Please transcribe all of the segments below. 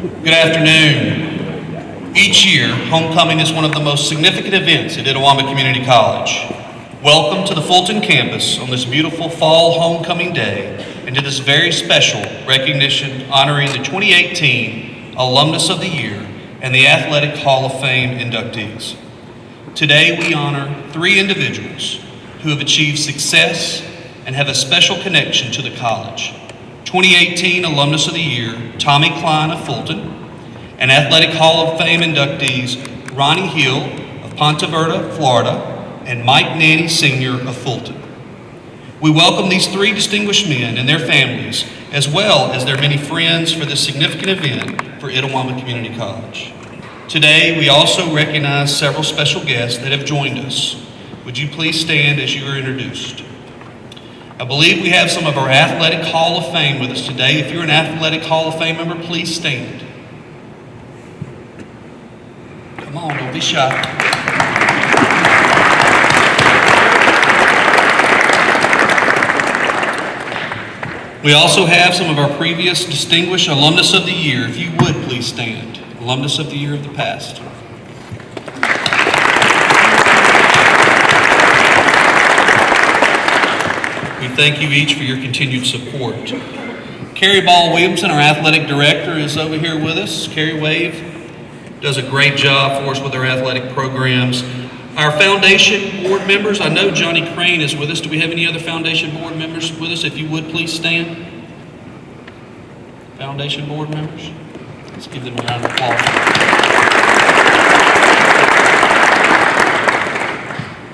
Good afternoon. Each year, homecoming is one of the most significant events at Itawamba Community College. Welcome to the Fulton campus on this beautiful fall homecoming day and to this very special recognition honoring the 2018 Alumnus of the Year and the Athletic Hall of Fame inductees. Today we honor 3 individuals who have achieved success and have a special connection to the college. 2018 Alumnus of the Year, Tommy Klein of Fulton, and Athletic Hall of Fame inductees Ronnie Hill of Ponte Verde, Florida, and Mike Nanny Sr. of Fulton. We welcome these 3 distinguished men and their families, as well as their many friends, for this significant event for Itawamba Community College. Today, we also recognize several special guests that have joined us. Would you please stand as you are introduced? I believe we have some of our Athletic Hall of Fame with us today. If you're an Athletic Hall of Fame member, please stand. Come on, don't be shy. We also have some of our previous distinguished Alumnus of the Year. If you would, please stand. Alumnus of the Year of the past. We thank you each for your continued support. Carrie Ball Williamson, our athletic director, is over here with us. Carrie Wave does a great job for us with our athletic programs. Our foundation board members, I know Johnny Crane is with us. Do we have any other foundation board members with us? If you would, please stand. Foundation board members. Let's give them a round of applause.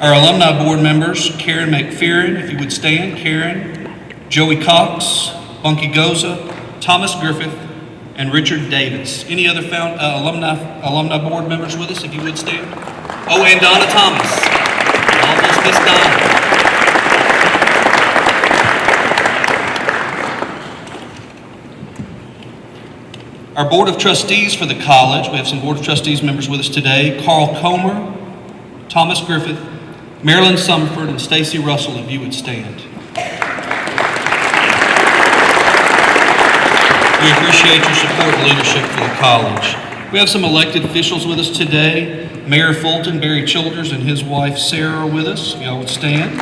Our alumni board members, Karen McPherrin, if you would stand, Karen, Joey Cox, Bunky Goza, Thomas Griffith, and Richard Davis. Any other alumni board members with us, if you would stand? Oh, and Donna Thomas. Almost missed Donna. Our Board of Trustees for the college, we have some Board of Trustees members with us today. Carl Comer, Thomas Griffith, Marilyn Sumford, and Stacy Russell, if you would stand. We appreciate your support and leadership for the college. We have some elected officials with us today. Mayor Fulton, Barry Childers, and his wife Sarah are with us. If y'all would stand.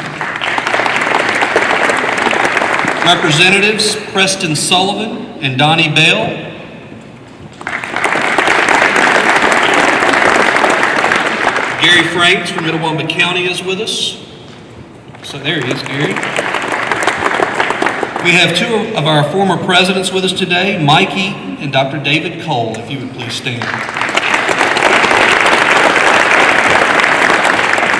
Representatives Preston Sullivan and Donnie Bell. Gary Franks from Itawamba County is with us. So there he is, Gary. We have 2 of our former presidents with us today, Mikey and Dr. David Cole, if you would please stand.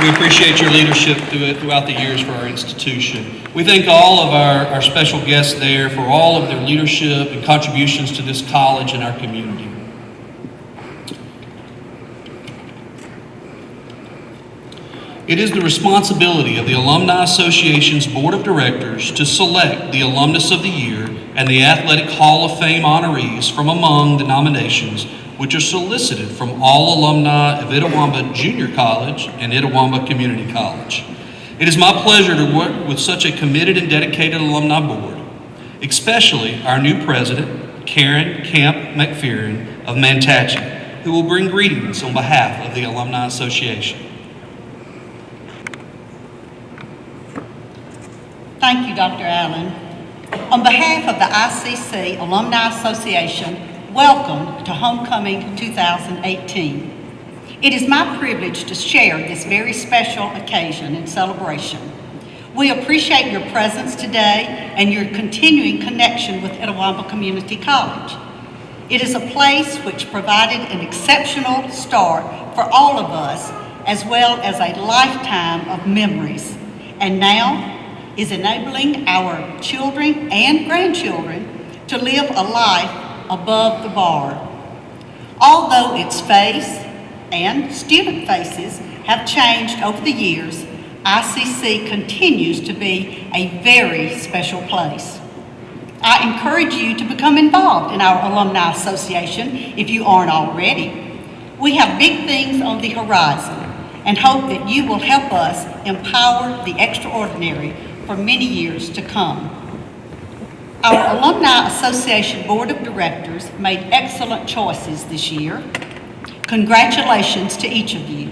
We appreciate your leadership throughout the years for our institution. We thank all of our special guests there for all of their leadership and contributions to this college and our community. It is the responsibility of the Alumni Association's Board of Directors to select the Alumnus of the Year and the Athletic Hall of Fame honorees from among the nominations which are solicited from all alumni of Itawamba Junior College and Itawamba Community College. It is my pleasure to work with such a committed and dedicated alumni board, especially our new president, Karen Camp McPherrin of Mantachie, who will bring greetings on behalf of the Alumni Association. Thank you, Dr. Allen. On behalf of the ICC Alumni Association, welcome to Homecoming 2018. It is my privilege to share this very special occasion and celebration. We appreciate your presence today and your continuing connection with Itawamba Community College. It is a place which provided an exceptional start for all of us, as well as a lifetime of memories, and now is enabling our children and grandchildren to live a life above the bar. Although its face and student faces have changed over the years, ICC continues to be a very special place. I encourage you to become involved in our Alumni Association if you aren't already. We have big things on the horizon and hope that you will help us empower the extraordinary for many years to come. Our Alumni Association Board of Directors made excellent choices this year. Congratulations to each of you.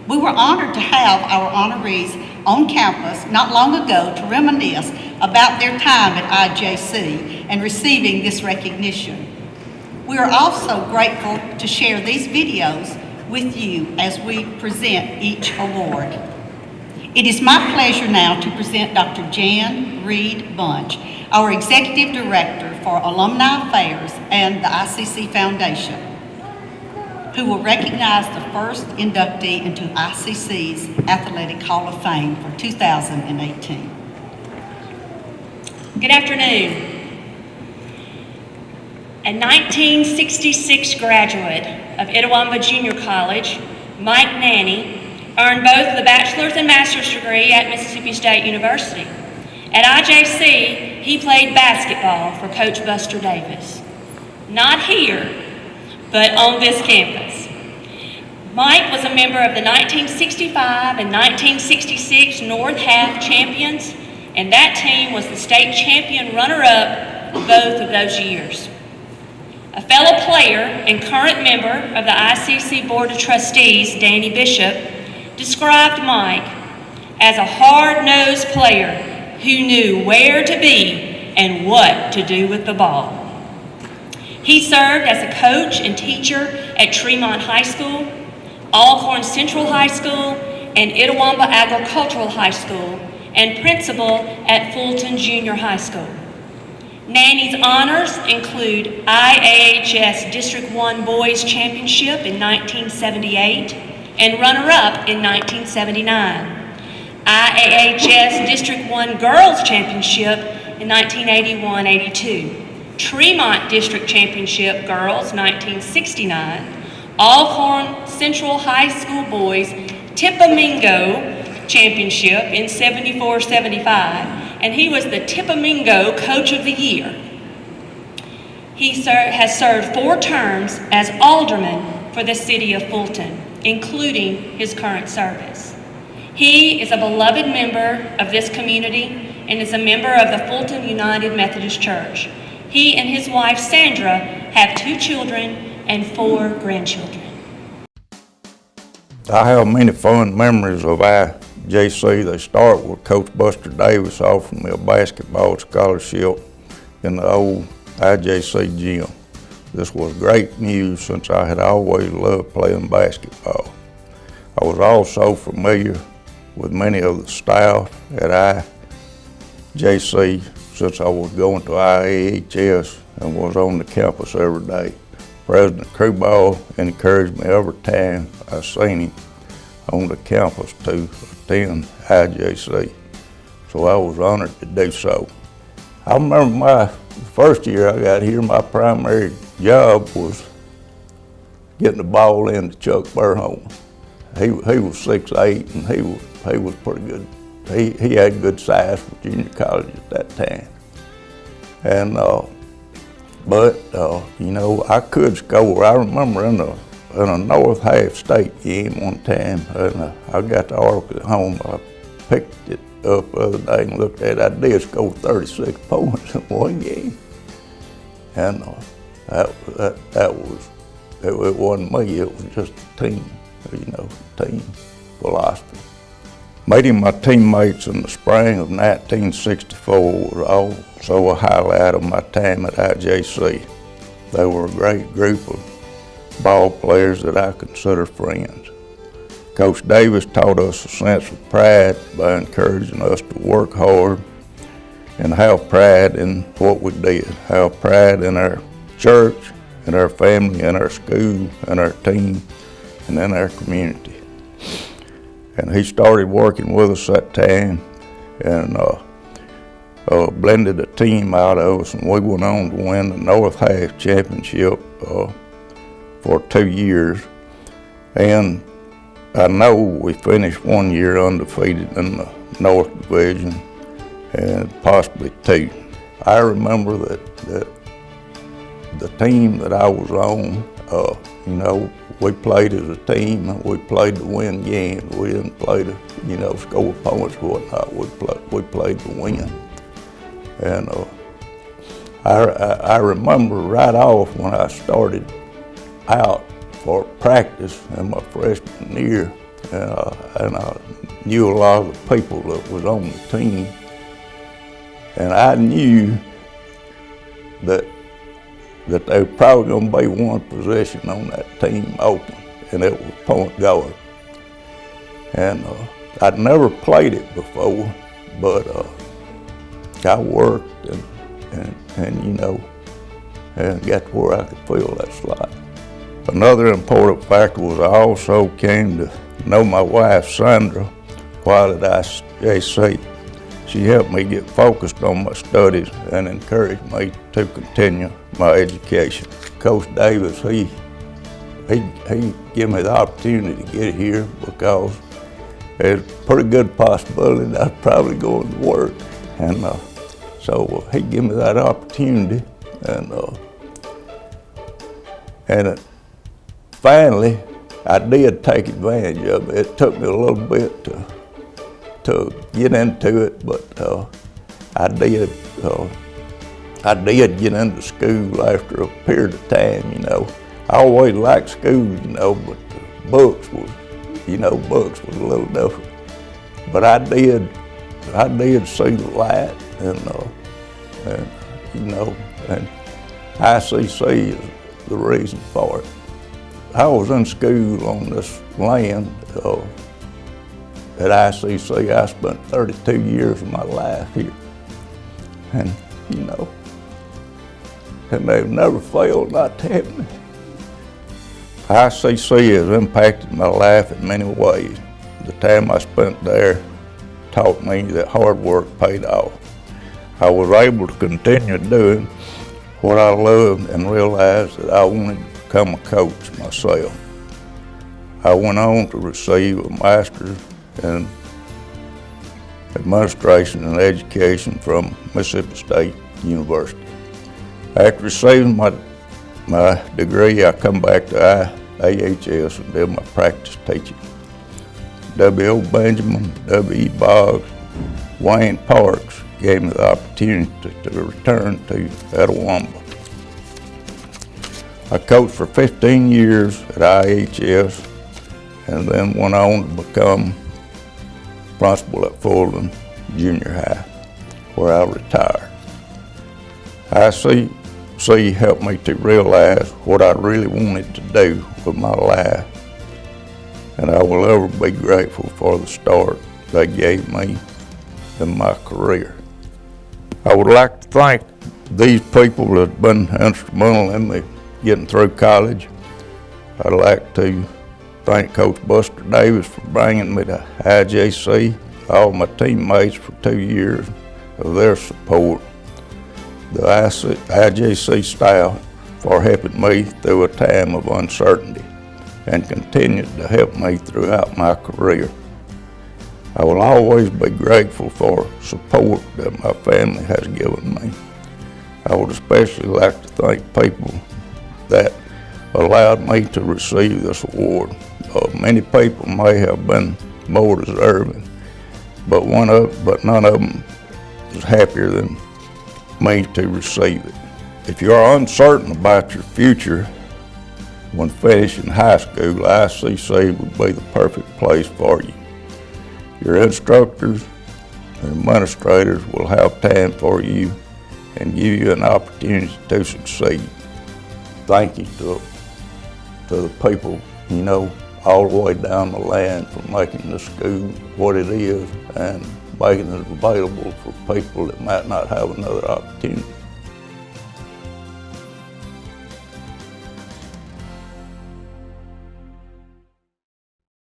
We were honored to have our honorees on campus not long ago to reminisce about their time at IJC and receiving this recognition. We are also grateful to share these videos with you as we present each award. It is my pleasure now to present Dr. Jan Reed Bunch, our Executive Director for Alumni Affairs and the ICC Foundation, who will recognize the first inductee into ICC's Athletic Hall of Fame for 2018. Good afternoon. A 1966 graduate of Itawamba Junior College, Mike Nanny earned both the bachelor's and master's degree at Mississippi State University. At IJC, he played basketball for Coach Buster Davis. Not here, but on this campus. Mike was a member of the 1965 and 1966 North Half champions, and that team was the state champion runner-up both of those years. A fellow player and current member of the ICC Board of Trustees, Danny Bishop, described Mike as a hard-nosed player who knew where to be and what to do with the ball. He served as a coach and teacher at Tremont High School, Alcorn Central High School, and Itawamba Agricultural High School, and principal at Fulton Junior High School. Nanny's honors include IAHS District 1 Boys Championship in 1978 and runner-up in 1979, IAHS District 1 Girls Championship in 1981-82, Tremont District Championship Girls 1969, Alcorn Central High School Boys Tippamingo Championship in 74-75, and he was the Tippamingo Coach of the Year. He has served 4 terms as alderman for the city of Fulton, including his current service. He is a beloved member of this community and is a member of the Fulton United Methodist Church. He and his wife, Sandra, have 2 children and 4 grandchildren. I have many fond memories of IJC. They start with Coach Buster Davis offering me a basketball scholarship in the old IJC gym. This was great news since I had always loved playing basketball. I was also familiar with many of the staff at IJC since I was going to IAHS and was on the campus every day. President Crewball encouraged me every time I seen him on the campus to attend IJC, so I was honored to do so. I remember my first year I got here, my primary job was getting the ball into Chuck Burholm. He was 6'8", and he was pretty good. He had good size for junior college at that time. And you know, I could score. I remember in a North Half state game one time, and I got the article at home. I picked it up the other day and looked at it. I did score 36 points in one game. And it wasn't me, it was just a team, you know, team philosophy. Meeting my teammates in the spring of 1964 was also a highlight of my time at IJC. They were a great group of ball players that I consider friends. Coach Davis taught us a sense of pride by encouraging us to work hard and have pride in what we did, have pride in our church, in our family, in our school, in our team, and in our community. And he started working with us that time and blended a team out of us, and we went on to win the North Half Championship for 2 years. And I know we finished 1 year undefeated in the North Division and possibly 2. I remember that the team that I was on, you know, we played as a team and we played to win games. We didn't play to, you know, score points or whatnot. We played to win. And I remember right off when I started out for practice in my freshman year, and I knew a lot of the people that was on the team, and I knew that there was probably going to be one position on that team open, and it was point guard. And I'd never played it before, but I worked and you know, and got to where I could fill that slot. Another important factor was I also came to know my wife, Sandra, while at ICC. She helped me get focused on my studies and encouraged me to continue my education. Coach Davis, he gave me the opportunity to get here because there's a pretty good possibility that I'd probably go to work. And so he gave me that opportunity, and finally, I did take advantage of it. It took me a little bit to get into it, but I did get into school after a period of time, you know. I always liked school, you know, but books was a little different. But I did see the light, and you know, and ICC is the reason for it. I was in school on this land at ICC. I spent 32 years of my life here, and you know, and they've never failed not to help me. ICC has impacted my life in many ways. The time I spent there taught me that hard work paid off. I was able to continue doing what I loved and realized that I wanted to become a coach myself. I went on to receive a master's in administration and education from Mississippi State University. After receiving my degree, I come back to IHS and did my practice teaching. W.O. Benjamin, W.E. Boggs, Wayne Parks gave me the opportunity to return to Etowamba. I coached for 15 years at IHS and then went on to become principal at Fulton Junior High, where I retired. ICC helped me to realize what I really wanted to do with my life, and I will ever be grateful for the start they gave me in my career. I would like to thank these people that have been instrumental in me getting through college. I'd like to thank Coach Buster Davis for bringing me to IJC, all my teammates for 2 years of their support, the IJC staff for helping me through a time of uncertainty and continued to help me throughout my career. I will always be grateful for support that my family has given me. I would especially like to thank people that allowed me to receive this award. Many people may have been more deserving, but none of them is happier than me to receive it. If you are uncertain about your future when finishing high school, ICC would be the perfect place for you. Your instructors and administrators will have time for you and give you an opportunity to succeed. Thank you to the people, you know, all the way down the line for making the school what it is and making it available for people that might not have another opportunity.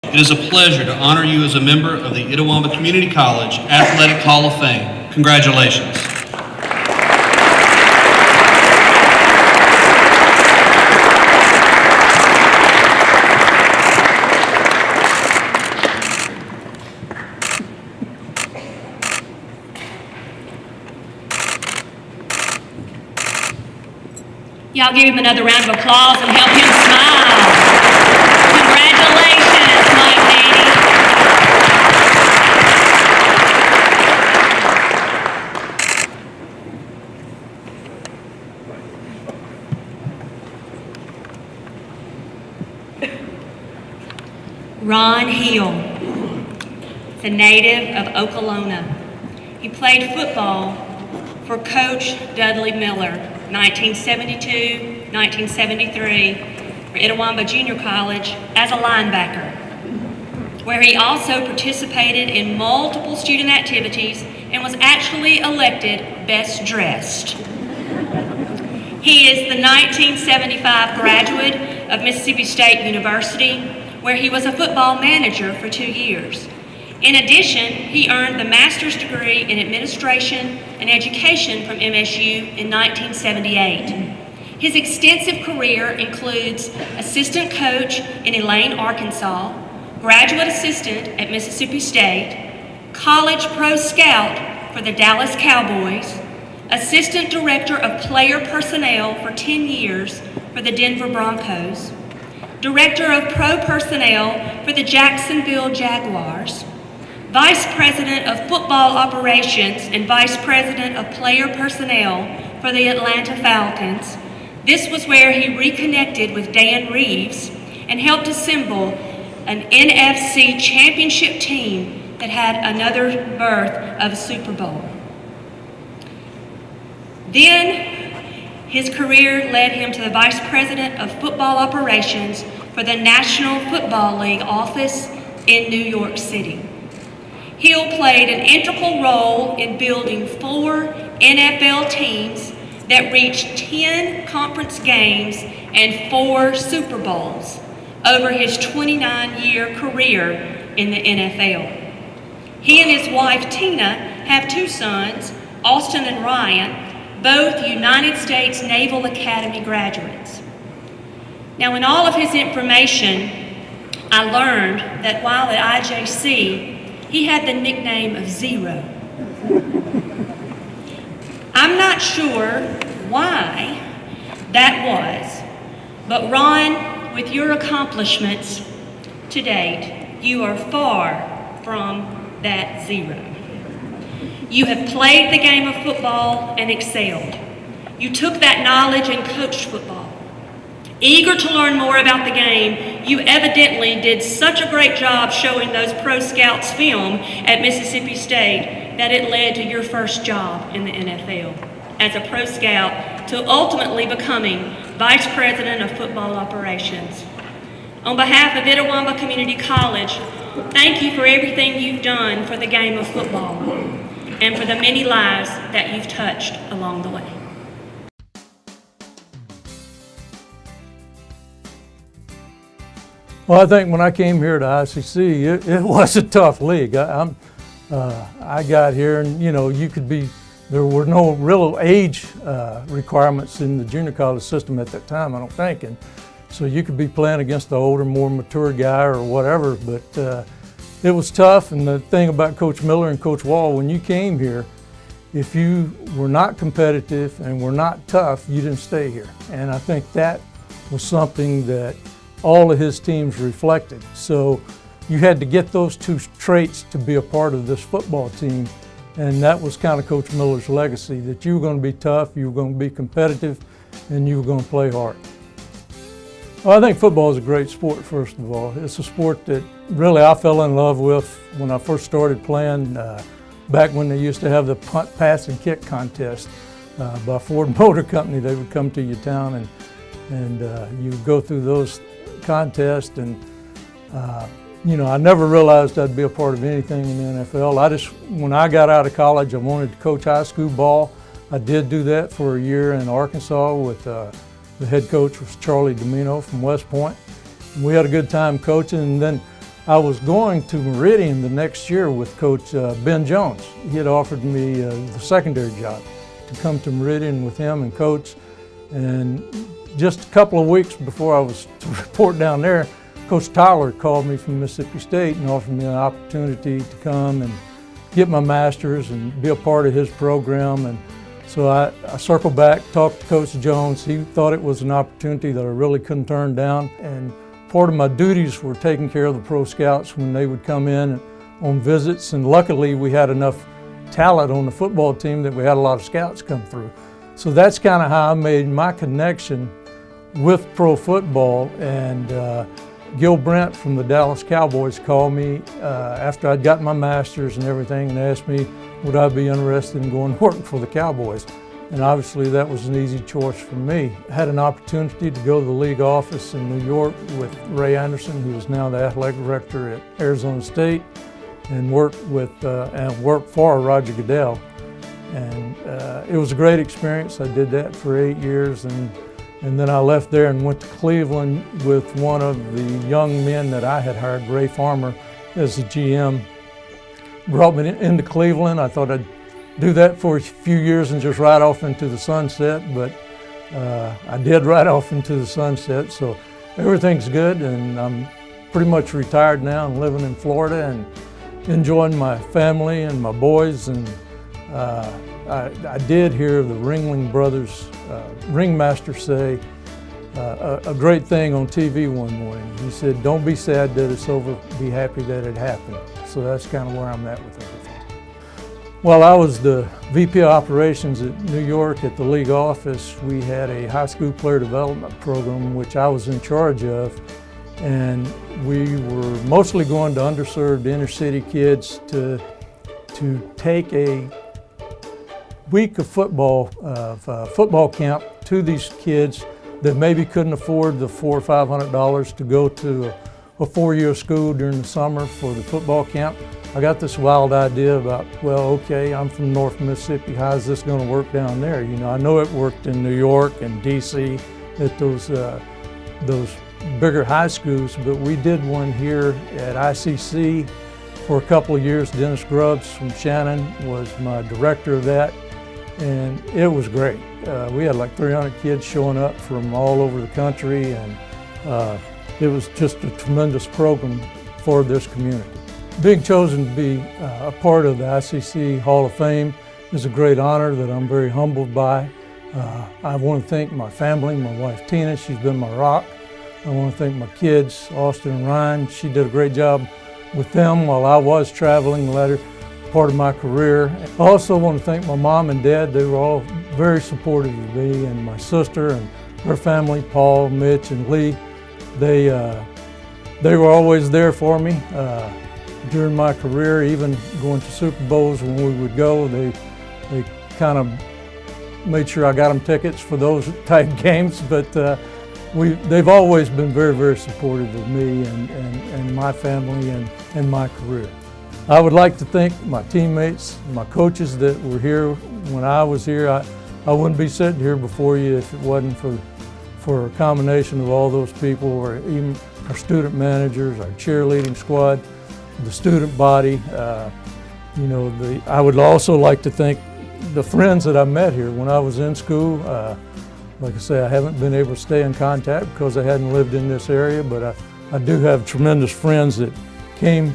It is a pleasure to honor you as a member of the Itawamba Community College Athletic Hall of Fame. Congratulations. Y'all give him another round of applause and help him smile. Congratulations, Mike Nanny. Ron Hill, the native of Okolona. He played football for Coach Dudley Miller, 1972, 1973, for Itawamba Junior College as a linebacker, where he also participated in multiple student activities and was actually elected Best Dressed. He is the 1975 graduate of Mississippi State University, where he was a football manager for 2 years. In addition, he earned the master's degree in administration and education from MSU in 1978. His extensive career includes assistant coach in Elaine, Arkansas, graduate assistant at Mississippi State, college pro scout for the Dallas Cowboys, assistant director of player personnel for 10 years for the Denver Broncos, director of pro personnel for the Jacksonville Jaguars, vice president of football operations and vice president of player personnel for the Atlanta Falcons. This was where he reconnected with Dan Reeves and helped assemble an NFC championship team that had another berth of a Super Bowl. Then his career led him to the vice president of football operations for the National Football League office in New York City. Hill played an integral role in building 4 NFL teams that reached 10 conference games and 4 Super Bowls over his 29-year career in the NFL. He and his wife, Tina, have 2 sons, Austin and Ryan, both United States Naval Academy graduates. Now, in all of his information, I learned that while at IJC, he had the nickname of Zero. I'm not sure why that was, but Ron, with your accomplishments to date, you are far from that zero. You have played the game of football and excelled. You took that knowledge and coached football. Eager to learn more about the game, you evidently did such a great job showing those pro scouts film at Mississippi State that it led to your first job in the NFL as a pro scout to ultimately becoming Vice President of Football Operations. On behalf of Itawamba Community College, thank you for everything you've done for the game of football and for the many lives that you've touched along the way. Well, I think when I came here to ICC, it was a tough league. I got here and, there were no real age requirements in the junior college system at that time, I don't think. And so you could be playing against the older, more mature guy or whatever, but it was tough. And the thing about Coach Miller and Coach Wall, when you came here, if you were not competitive and were not tough, you didn't stay here. And I think that was something that all of his teams reflected. So you had to get those 2 traits to be a part of this football team. And that was kind of Coach Miller's legacy, that you were going to be tough, you were going to be competitive, and you were going to play hard. Well, I think football is a great sport, first of all. It's a sport that really I fell in love with when I first started playing, back when they used to have the punt, pass, and kick contest by Ford Motor Company. They would come to your town and you would go through those contests. And I never realized I'd be a part of anything in the NFL. When I got out of college, I wanted to coach high school ball. I did do that for a year in Arkansas with the head coach was Charlie Domino from West Point. And we had a good time coaching, and then I was going to Meridian the next year with Coach Ben Jones. He had offered me the secondary job to come to Meridian with him and coach. And just a couple of weeks before I was to report down there, Coach Tyler called me from Mississippi State and offered me an opportunity to come and get my master's and be a part of his program. And so I circled back, talked to Coach Jones. He thought it was an opportunity that I really couldn't turn down. And part of my duties were taking care of the pro scouts when they would come in on visits. And luckily we had enough talent on the football team that we had a lot of scouts come through. So that's kind of how I made my connection with pro football. And Gil Brandt from the Dallas Cowboys called me after I'd gotten my master's and everything and asked me would I be interested in going to work for the Cowboys. And obviously that was an easy choice for me. I had an opportunity to go to the league office in New York with Ray Anderson, who is now the athletic director at Arizona State, and work for Roger Goodell. And it was a great experience. I did that for 8 years, and then I left there and went to Cleveland with one of the young men that I had hired, Ray Farmer, as the GM. Brought me into Cleveland. I thought I'd do that for a few years and just ride off into the sunset, but I did ride off into the sunset, so everything's good, and I'm pretty much retired now and living in Florida and enjoying my family and my boys. And I did hear the Ringling Brothers ringmaster say a great thing on TV one morning. He said, "Don't be sad that it's over, be happy that it happened." So that's kind of where I'm at with everything. While I was the VP of Operations at New York at the league office, we had a high school player development program which I was in charge of, and we were mostly going to underserved inner city kids to take a week of football camp to these kids that maybe couldn't afford the $400 or $500 to go to a 4-year school during the summer for the football camp. I got this wild idea about, well, okay, I'm from North Mississippi, how is this going to work down there? You know, I know it worked in New York and DC at those bigger high schools, but we did one here at ICC for a couple of years. Dennis Grubbs from Shannon was my director of that, and it was great. We had like 300 kids showing up from all over the country, and it was just a tremendous program for this community. Being chosen to be a part of the ICC Hall of Fame is a great honor that I'm very humbled by. I want to thank my family, my wife Tina, she's been my rock. I want to thank my kids, Austin and Ryan. She did a great job with them while I was traveling the latter part of my career. I also want to thank my mom and dad. They were all very supportive of me, and my sister and her family, Paul, Mitch, and Lee. They were always there for me. During my career, even going to Super Bowls when we would go, they kind of made sure I got them tickets for those type games, but they've always been very, very supportive of me and my family and my career. I would like to thank my teammates, my coaches that were here when I was here. I wouldn't be sitting here before you if it wasn't for a combination of all those people, or even our student managers, our cheerleading squad, the student body. I would also like to thank the friends that I met here when I was in school. Like I say, I haven't been able to stay in contact because I hadn't lived in this area, but I do have tremendous friends that came,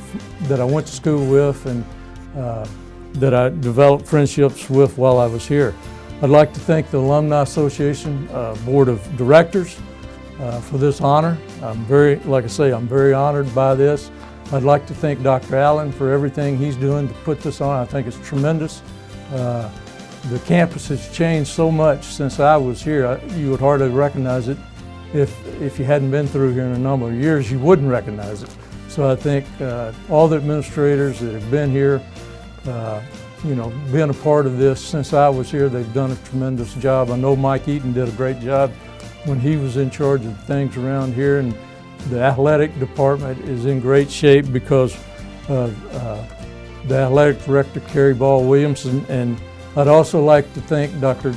that I went to school with, and that I developed friendships with while I was here. I'd like to thank the Alumni Association Board of Directors for this honor. I'm very honored by this. I'd like to thank Dr. Allen for everything he's doing to put this on. I think it's tremendous. The campus has changed so much since I was here. You would hardly recognize it. If you hadn't been through here in a number of years, you wouldn't recognize it. So I think all the administrators that have been here, being a part of this since I was here, they've done a tremendous job. I know Mike Eaton did a great job when he was in charge of things around here, and the athletic department is in great shape because of the athletic director, Carrie Ball Williamson. And I'd also like to thank Dr.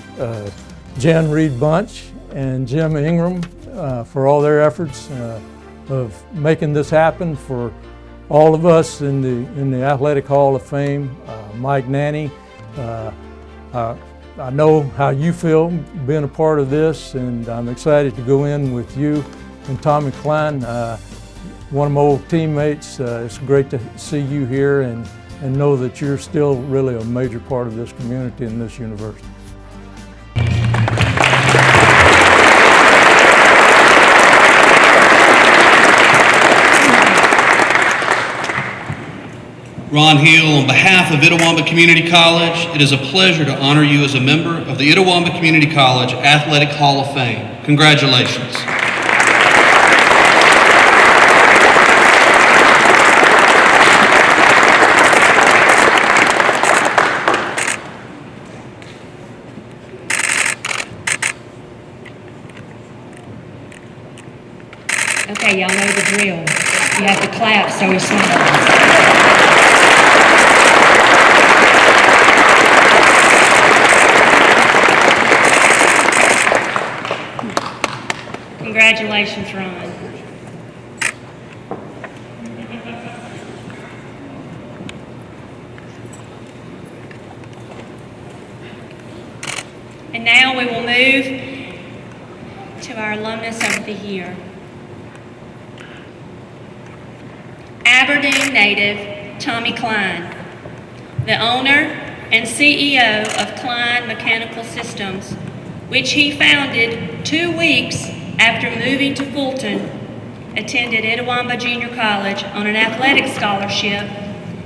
Jan Reed Bunch and Jim Ingram for all their efforts of making this happen for all of us in the Athletic Hall of Fame. Mike Nanny, I know how you feel being a part of this, and I'm excited to go in with you and Tommy Klein, one of my old teammates. It's great to see you here and know that you're still really a major part of this community and this university. Ron Hill, on behalf of Itawamba Community College, it is a pleasure to honor you as a member of the Itawamba Community College Athletic Hall of Fame. Congratulations. Okay, y'all know the drill. You have to clap so he smiles. Congratulations, Ron. And now we will move to our alumnus of the year. Aberdeen native Tommy Klein, the owner and CEO of Klein Mechanical Systems, which he founded 2 weeks after moving to Fulton, attended Itawamba Junior College on an athletic scholarship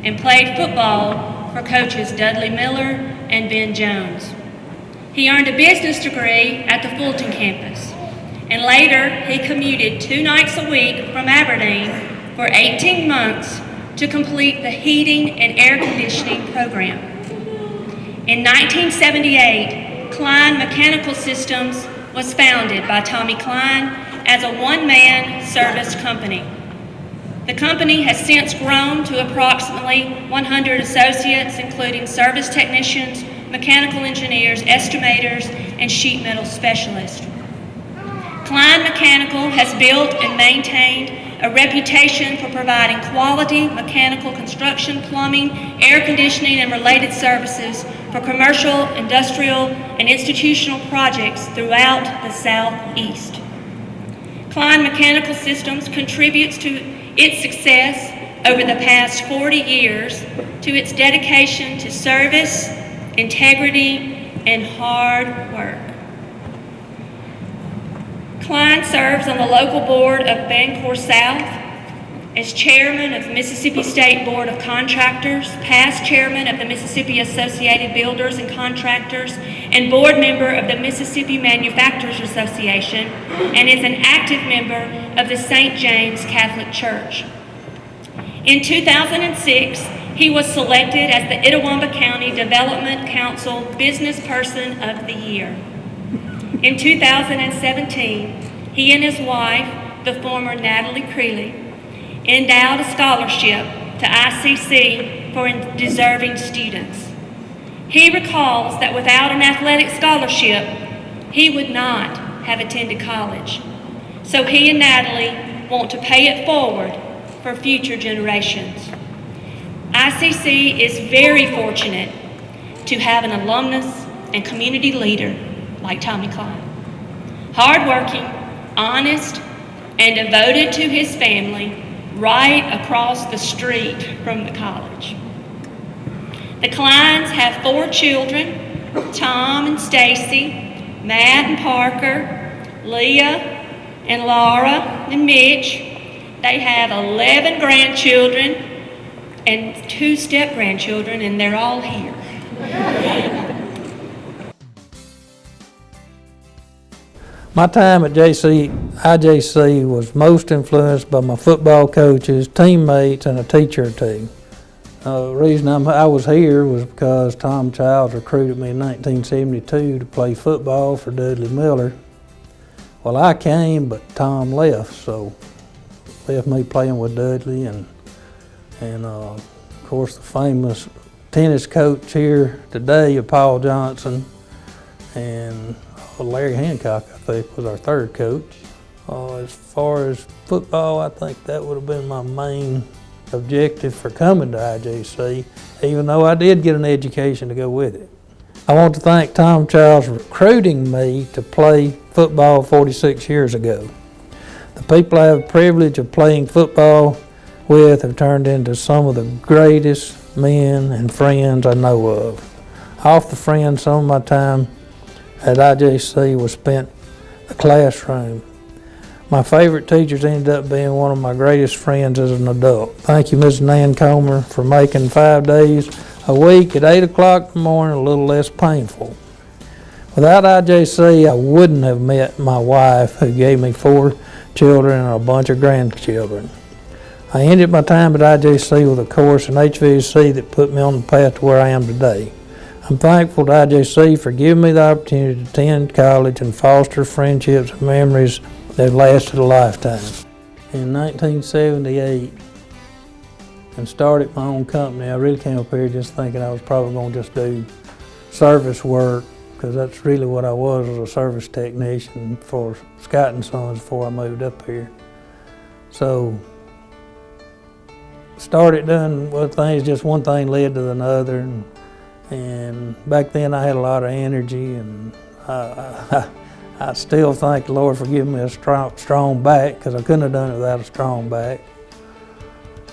and played football for coaches Dudley Miller and Ben Jones. He earned a business degree at the Fulton campus, and later he commuted 2 nights a week from Aberdeen for 18 months to complete the heating and air conditioning program. In 1978, Klein Mechanical Systems was founded by Tommy Klein as a one-man service company. The company has since grown to approximately 100 associates, including service technicians, mechanical engineers, estimators, and sheet metal specialists. Klein Mechanical has built and maintained a reputation for providing quality mechanical construction, plumbing, air conditioning, and related services for commercial, industrial, and institutional projects throughout the Southeast. Klein Mechanical Systems contributes to its success over the past 40 years to its dedication to service, integrity, and hard work. Klein serves on the local board of Bancorp South, as chairman of the Mississippi State Board of Contractors, past chairman of the Mississippi Associated Builders and Contractors, and board member of the Mississippi Manufacturers Association, and is an active member of the St. James Catholic Church. In 2006, he was selected as the Itawamba County Development Council Business Person of the Year. In 2017, he and his wife, the former Natalie Creeley, endowed a scholarship to ICC for deserving students. He recalls that without an athletic scholarship, he would not have attended college. So he and Natalie want to pay it forward for future generations. ICC is very fortunate to have an alumnus and community leader like Tommy Klein. Hardworking, honest, and devoted to his family right across the street from the college. The Kleins have 4 children, Tom and Stacy, Matt and Parker, Leah and Laura and Mitch. They have 11 grandchildren and 2 step-grandchildren, and they're all here. My time at IJC was most influenced by my football coaches, teammates, and a teacher or two. The reason I was here was because Tom Childs recruited me in 1972 to play football for Dudley Miller. Well, I came, but Tom left, so left me playing with Dudley, and of course the famous tennis coach here today, Paul Johnson, and Larry Hancock, I think, was our 3rd coach. As far as football, I think that would have been my main objective for coming to IJC, even though I did get an education to go with it. I want to thank Tom Childs for recruiting me to play football 46 years ago. The people I have the privilege of playing football with have turned into some of the greatest men and friends I know of. Off the friends, some of my time at IJC was spent in the classroom. My favorite teachers ended up being one of my greatest friends as an adult. Thank you, Ms. Nan Comer, for making 5 days a week at 8 o'clock in the morning a little less painful. Without IJC, I wouldn't have met my wife, who gave me 4 children and a bunch of grandchildren. I ended my time at IJC with a course in HVAC that put me on the path to where I am today. I'm thankful to IJC for giving me the opportunity to attend college and foster friendships and memories that have lasted a lifetime. in 1978 and started my own company. I really came up here just thinking I was probably going to just do service work, because that's really what I was a service technician for Scott & Sons before I moved up here. So started doing things, just one thing led to another, and back then I had a lot of energy, and I still thank the Lord for giving me a strong back, because I couldn't have done it without a strong back.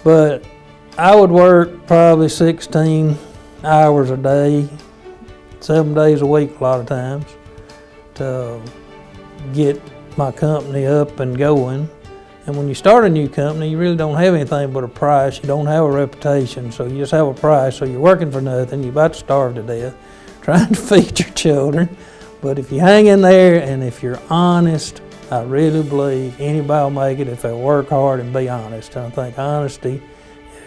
But I would work probably 16 hours a day, 7 days a week a lot of times, to get my company up and going. And when you start a new company, you really don't have anything but a price. You don't have a reputation, so you just have a price. So you're working for nothing. You're about to starve to death, trying to feed your children. But if you hang in there and if you're honest, I really believe anybody will make it if they work hard and be honest. And I think honesty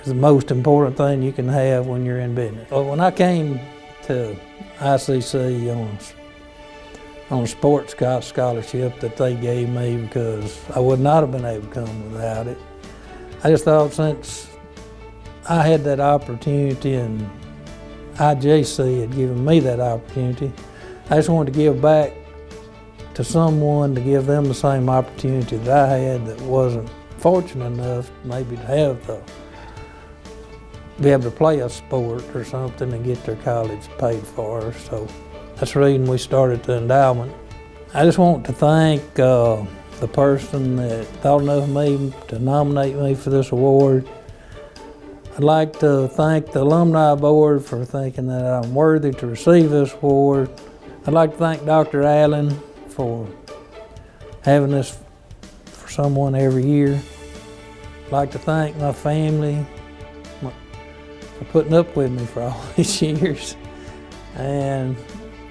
is the most important thing you can have when you're in business. Well, when I came to ICC on a sports scholarship that they gave me, because I would not have been able to come without it, I just thought, since I had that opportunity and IJC had given me that opportunity, I just wanted to give back to someone, to give them the same opportunity that I had that wasn't fortunate enough maybe to have be able to play a sport or something and get their college paid for. So that's the reason we started the endowment. I just want to thank the person that thought enough of me to nominate me for this award. I'd like to thank the Alumni Board for thinking that I'm worthy to receive this award. I'd like to thank Dr. Allen for having this for someone every year. I'd like to thank my family for putting up with me for all these years, and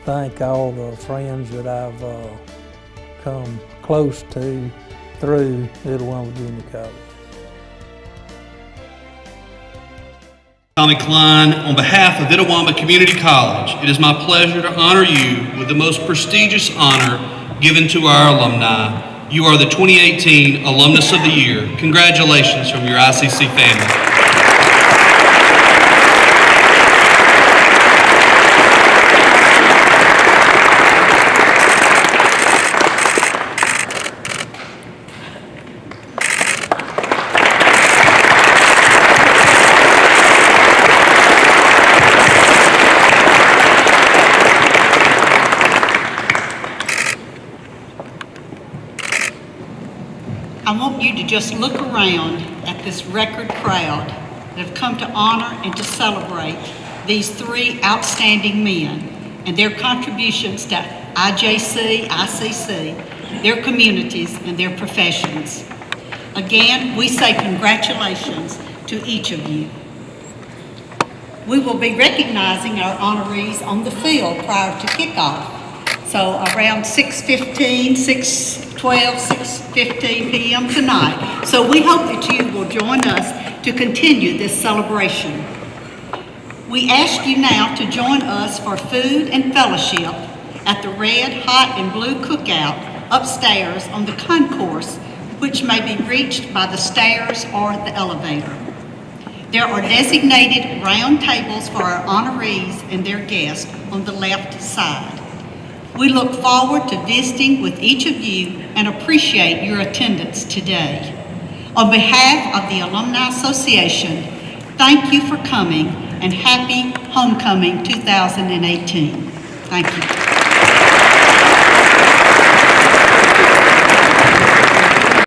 thank all the friends that I've come close to through Itawamba Junior College. Tommy Klein, on behalf of Itawamba Community College, it is my pleasure to honor you with the most prestigious honor given to our alumni. You are the 2018 Alumnus of the Year. Congratulations from your ICC family. I want you to just look around at this record crowd that have come to honor and to celebrate these three outstanding men and their contributions to IJC, ICC, their communities, and their professions. Again, we say congratulations to each of you. We will be recognizing our honorees on the field prior to kickoff. So around 6:15, 6:12, 6:15 p.m. tonight. So we hope that you will join us to continue this celebration. We ask you now to join us for food and fellowship at the Red, Hot, and Blue Cookout upstairs on the concourse, which may be reached by the stairs or the elevator. There are designated round tables for our honorees and their guests on the left side. We look forward to visiting with each of you and appreciate your attendance today. On behalf of the Alumni Association, thank you for coming and happy Homecoming 2018. Thank you.